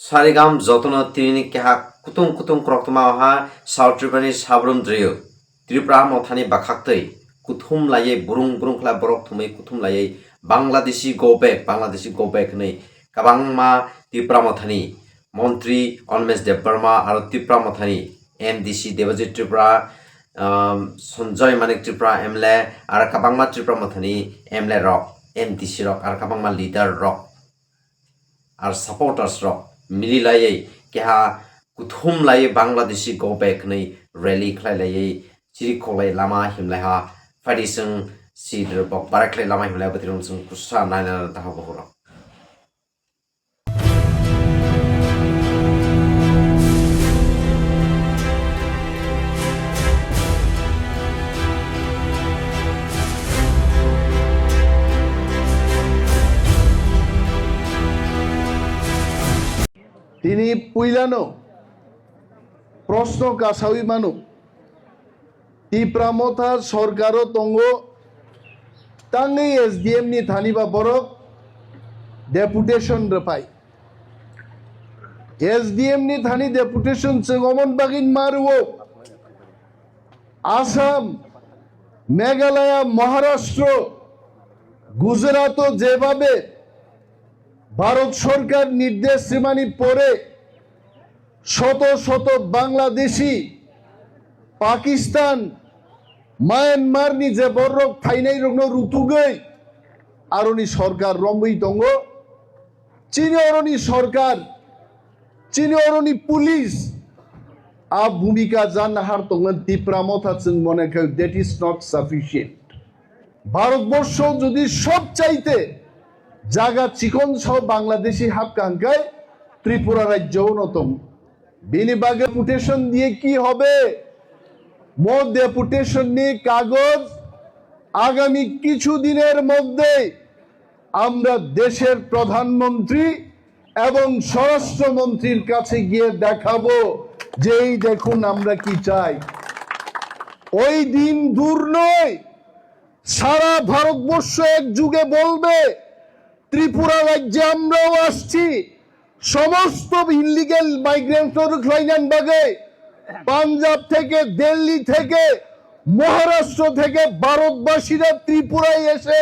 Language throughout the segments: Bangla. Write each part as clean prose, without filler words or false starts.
Sarigam Zotona Trini Keha Kutung Kutung Krokmaha, South Tripani Sabrum Drio, Tripra Mothani Bakakte, Kutum Laye, Brunkla Borok to make Kutum Laye, Bangladeshi go back ne, Kabangma, Tripra Mothani, Montri, Onmes de Burma, or Tripra Mothani, MDC, Devajit Tripra, Sonjoy Manik Tripra, Emle, or Kabangma Tripra Mothani, Emle Rock, MDC Rock, or Kabangma Leader Rock, or Supporters Rock. मिली लाये क्या कुथुम लाये बांग्लादेशी गो बैक नहीं रैली खलाई लाये चिरी खोलाई लामा हिमलाई हा फाइडिसं सीडर बक बारखलाई लामा हिमलाई बतिरों संग कुछ नायना तहा बहुरा তিনি পুইলানো প্রশ্ন কাছাউই মানু টিপ্রামথা সরকারও তঙ্গ তাঙ্গি এসডিএম নি থানিবা বরক ডেপুটেশন রপাই এসডিএম নি থানি ডেপুটেশন চেগমন বাগিন মারুও আসাম মেঘালয় মহারাষ্ট্র গুজরাট যেভাবে ভারত সরকার নির্দেশ সীমানি পরে শত শত বাংলাদেশি পাকিস্তান মায়ানমার নি যে বড় ফাইনাই রগ্ন রুতুগৈ আরনি সরকার রম্বই দঙ্গ চীনে অরনি সরকার চীনে অরনি পুলিশ আ ভূমিকা জানহার তঙ্গন তীব্রামত আছেন মনে করি that is not sufficient Bharatvarsha যদি সব চাইতে জায়গা চিকন সহ বাংলাদেশি হাফ কাঙ্কায় ত্রিপুরা রাজ্য অন্যতম বিনিবাগে ডেপুটেশন দিয়ে কি হবে মোট ডেপুটেশন নিয়ে কাগজ আগামী কিছু দিনের মধ্যে আমরা দেশের প্রধানমন্ত্রী এবং স্বরাষ্ট্রমন্ত্রীর কাছে গিয়ে দেখাবো যে এই দেখুন আমরা কি চাই ওই দিন দূর নয় সারা ভারতবর্ষ এক যুগে বলবে ত্রিপুরা রাজ্যে আমরাও আসছি সমস্ত ইলিগাল মাইগ্রেন্টস বাগে পাঞ্জাব থেকে দিল্লি থেকে মহারাষ্ট্র থেকে ভারতবাসীরা ত্রিপুরায় এসে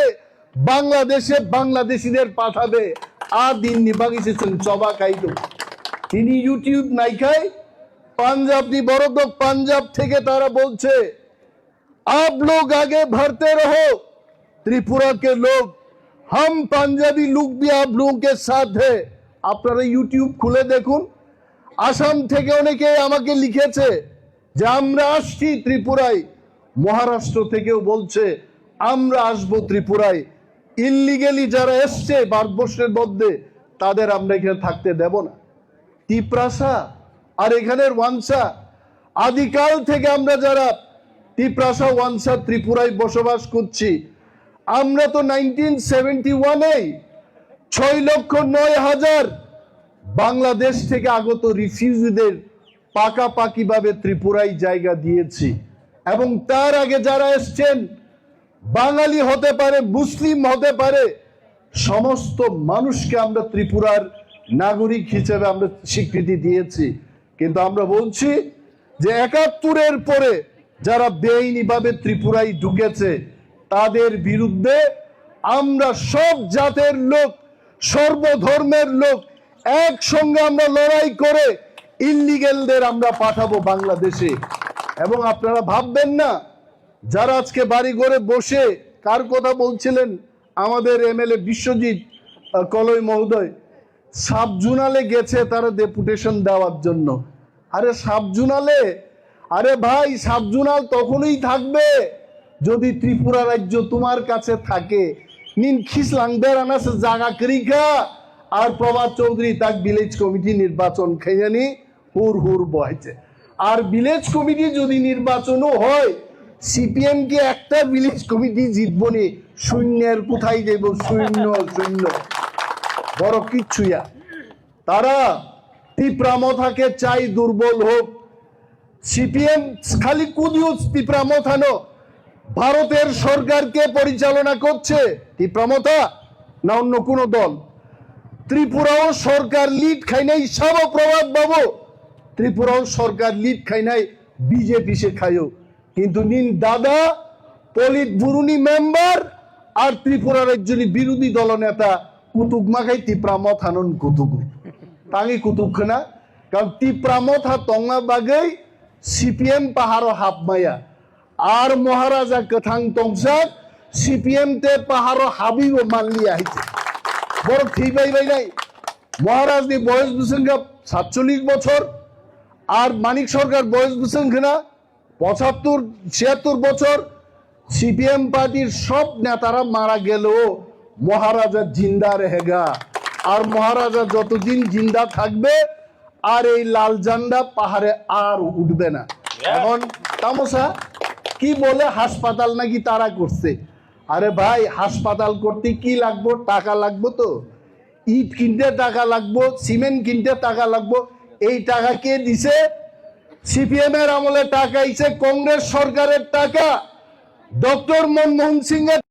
বাংলাদেশে বাংলাদেশিদের পাঠাবে দিন নিবাগিছেন চবা খাইতো তিনি ইউটিউব নাই খাই পাঞ্জাব নি বড় পাঞ্জাব থেকে তারা বলছে आप लोग आगे बढ़ते रहो त्रिपुरा के लोग हम पंजाबी लोग भी आप लोगों के साथ है আপনারা ইউটিউব খুলে দেখুন আসাম থেকে অনেকে আমাকে লিখেছে যে আমরা আসছি ত্রিপুরায় মহারাষ্ট্র থেকেও বলছে আমরা আসবো ত্রিপুরায় ইললিগালি যারা এসছে ভারতবর্ষের মধ্যে তাদের আমরা এখানে থাকতে দেব না টিপ্রাসা আর এখানের ওয়ানসা আদিকাল থেকে আমরা যারা টিপ্রাসা ওয়ানসা ত্রিপুরায় বসবাস করছি আমরা তো 1971-এ 6,09,000 বাংলাদেশ থেকে আগত রিফিউজিদের পাকাপাকি ভাবে ত্রিপুরায় জায়গা দিয়েছি এবং তার আগে যারা এসেছেন বাঙালি হতে পারে মুসলিম হতে পারে সমস্ত মানুষকে আমরা ত্রিপুরার নাগরিক হিসেবে আমরা স্বীকৃতি দিয়েছি কিন্তু আমরা বলছি যে 71-এর পরে যারা বেআইনিভাবে ত্রিপুরায় ঢুকেছে তাদের বিরুদ্ধে আমরা সব জাতের লোক সর্বধর্মের লোক একসঙ্গে আমরা লড়াই করে ইললিগালদের আমরা পাঠাবো বাংলাদেশে এবং আপনারা ভাববেন না যারা আজকে বাড়ি ঘরে বসে কার কথা বলছিলেন আমাদের এমএলএ বিশ্বজিৎ কলই মহোদয় সাবজুনালে গেছে তারা ডেপুটেশন দেওয়ার জন্য আরে সাবজুনালে আরে ভাই সাবজুনাল তখনই থাকবে যদি ত্রিপুরা রাজ্য তোমার কাছে থাকে নিন খিসলাংদের আনাসে জায়গা করিকা আর প্রভাত চৌধুরী তাক ভিলেজ কমিটি নির্বাচন খেয়ানি হুর হুর বয়ছে আর ভিলেজ কমিটি যদি নির্বাচনও হয় সিপিএম কে একটা ভিলেজ কমিটি জিতবনি শূন্যের কোথায় যাইব শূন্য শূন্য বড় কিচ্ছুয়া তারা তীব্রামথাকে চাই দুর্বল হোক সিপিএম খালি কুদিও তীব্রামথানো ভারতের সরকারকে পরিচালনা করছে তীব্রামথা না অন্য কোনো দল ত্রিপুরাও সরকার লিড খাই নাই সর্বপ্রভাত বাবু, ত্রিপুরাও সরকার লিড খাই নাই বিজেপি সে খাইও, কিন্তু নিন দাদা পলিট ব্যুরোনি মেম্বার আর ত্রিপুরার একজনই বিরোধী দলনেতা কুতুব মাখাই তিপ্রামত হানন কুতুব তাঙি কুতুব খানা, কারণ তিপ্রামত হা তঙ্গা বাগৈ সিপিএম পাহাড় হাপ মায়া আর মহারাজা কথাং তংসাক সিপিএম তে পাহাড় হাবিব মানলি আইছে বড় ঠিক ভাই নাই। মহারাজ নি বয়স বুঝছেন 47 বছর আর মানিক সরকার বয়স বুঝছেন কিনা 75-76 বছর। সিপিএম পার্টির সব নেতারা মারা গেলেও মহারাজা জিন্দা রেহেগা, আর মহারাজা যতদিন জিন্দা থাকবে আর এই লাল ঝান্ডা পাহাড়ে আর উঠবে না। এখন তামসা কি বলে হাসপাতাল নাকি তারা করছে, আরে ভাই হাসপাতাল করতে কি লাগবো, টাকা লাগবো, তো ইট কিনতে টাকা লাগবো, সিমেন্ট কিনতে টাকা লাগবো, এই টাকা কে দিছে? সিপিএম এর আমলে টাকা আইছে, কংগ্রেস সরকারের টাকা, ডক্টর মনমোহন সিং এর